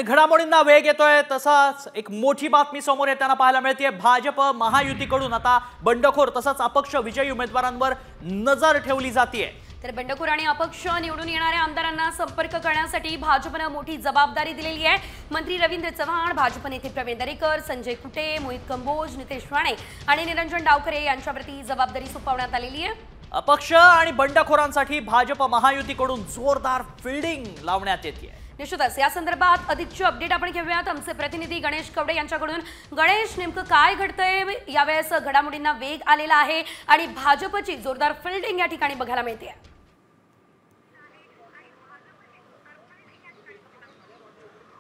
घडामोडींना वेग येतोय तसाच एक मोठी बातमी समोर येताना पाहायला मिळते। भाजप महायुतीकडून आता बंडखोर तसंच अपक्ष विजयी उमेदवारांवर नजर ठेवली जाते। तर बंडखोर आणि अपक्ष निवडून येणाऱ्या आमदारांना संपर्क करण्यासाठी भाजपने मोठी जबाबदारी दिलेली आहे। मंत्री रवींद्र चव्हाण, भाजप नेते प्रवीण दरेकर, संजय कुटे, मोहित कंबोज, नितेश राणे आणि निरंजन डावखरे यांच्यावरती जबाबदारी सोपवण्यात आलेली आहे। अपक्ष आणि बंडखोरांसाठी भाजप महायुतीकडून जोरदार फील्डिंग लावण्यात येते। निश्चितच या संदर्भात अधिकची अपडेट आपण घेऊयात आमचे प्रतिनिधी गणेश कवडे यांच्याकडून। गणेश, नेमकं काय घडतंय? यावेळेस घडामोडींना वेग आलेला आहे आणि भाजपची जोरदार फील्डिंग या ठिकाणी बघायला मिळते।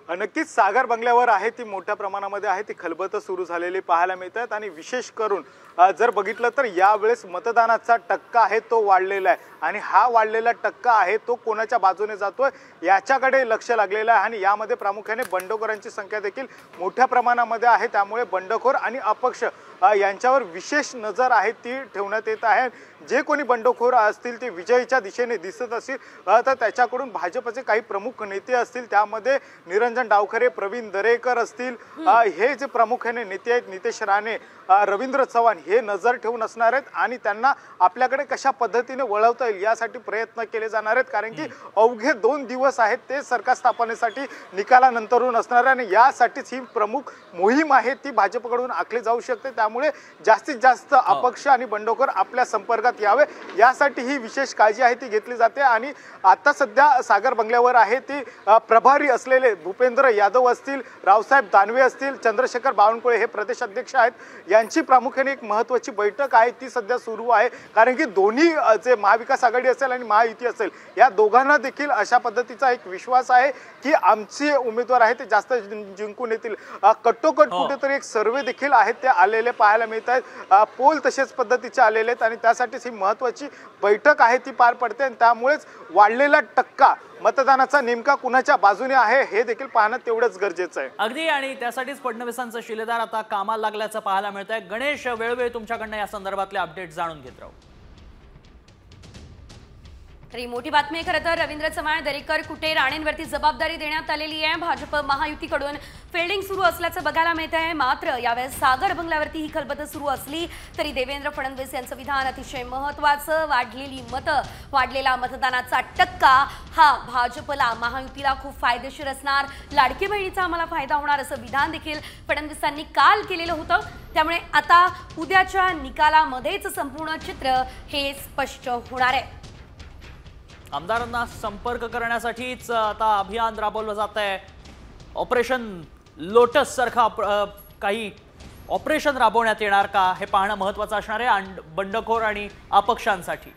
नक्कीच सागर बंगल्यावर आहे ती मोठ्या प्रमाणामध्ये आहे ती खलबत सुरू झालेली पाहायला मिळतात आणि विशेष करून जर बघितलं तर यावेळेस मतदानाचा टक्का आहे तो वाढलेला आहे आणि हा वाढलेला टक्का आहे तो कोणाच्या बाजूने जातोय याच्याकडे लक्ष लागलेलं आहे आणि यामध्ये प्रामुख्याने बंडखोरांची संख्या देखील मोठ्या प्रमाणामध्ये आहे। त्यामुळे बंडखोर आणि अपक्ष यांच्यावर विशेष नजर आहे ती ठेवण्यात येत आहे। जे कोणी बंडखोर असतील ते विजयीच्या दिशेने दिसत असतील तर त्याच्याकडून भाजपचे काही प्रमुख नेते असतील, त्यामध्ये निरंजन डावखरे, प्रवीण दरेकर असतील, हे जे प्रामुख्याने नेते आहेत, नितेश राणे, रवींद्र चव्हाण, हे नजर ठेवून असणार आहेत आणि त्यांना आपल्याकडे कशा पद्धतीने वळवता येईल यासाठी प्रयत्न केले जाणार आहेत। कारण की अवघे 2 दिवस आहेत ते सरकार स्थापनेसाठी निकालानंतरून असणार आहे आणि यासाठीच ही प्रमुख मोहीम आहे ती भाजपकडून आखली जाऊ शकते। त्यामुळे जास्तीत जास्त अपक्ष आणि बंडखोर आपल्या संपर्कात यावे यासाठी ही विशेष काळजी आहे ती घेतली जाते। आणि आता सध्या सागर बंगल्यावर आहे ती प्रभारी असलेले भूपेंद्र यादव असतील, रावसाहेब दानवे असतील, चंद्रशेखर बावनकुळे हे प्रदेश अध्यक्ष आहेत, यांची प्रामुख्याने एक महत्त्वाची बैठक आहे ती सध्या सुरू आहे। कारण की दोन्ही जे महाविकास आघाडी असेल आणि महायुती असेल या दोघांना देखील अशा पद्धतीचा एक विश्वास आहे की आमचे उमेदवार आहेत ते जास्त जिंकून येतील। कट्टोकट कुठेतरी एक सर्वे देखील आहेत ते आलेले पाहायला मिळत आहेत, पोल तसेच पद्धतीचे आलेले आहेत आणि त्यासाठीच ही महत्त्वाची बैठक आहे ती पार पडते आणि त्यामुळेच वाढलेला टक्का मतदानाचा नेमका कुणाच्या बाजूने आहे हे देखील पाहणं तेवढंच गरजेचं आहे। अगदी, आणि त्यासाठीच फडणवीसांचा शिलेदार आता कामाला लागल्याचं पाहायला मिळतंय। गणेश, वेळोवेळी तुमच्याकडनं या संदर्भातले अपडेट जाणून घेत राहू। तरी मोठी बातमी खरं तर रवींद्र चव्हाण, दरेकर, कुटे, राणेंवरती जबाबदारी देण्यात आलेली आहे। भाजप महायुतीकडून फील्डिंग सुरू असल्याचं बघायला मिळत आहे। मात्र यावेळेस सागर बंगल्यावरती ही खलबत सुरू असली तरी देवेंद्र फडणवीस यांचं विधान अतिशय महत्त्वाचं, वाढलेली मतं, वाढलेला मतदानाचा टक्का हा भाजपला, महायुतीला खूप फायदेशीर असणार, लाडकी बहिणीचा आम्हाला फायदा होणार असं विधान देखील फडणवीसांनी काल केलेलं होतं। त्यामुळे आता उद्याच्या निकालामध्येच संपूर्ण चित्र हे स्पष्ट होणार आहे। आमदारांना संपर्क करण्यासाठीच आता अभियान राबवलं जात आहे। ऑपरेशन लोटस सारखा काही ऑपरेशन राबवण्यात येणार का हे पाहणं महत्त्वाचं असणार आहे बंडखोर आणि अपक्षांसाठी।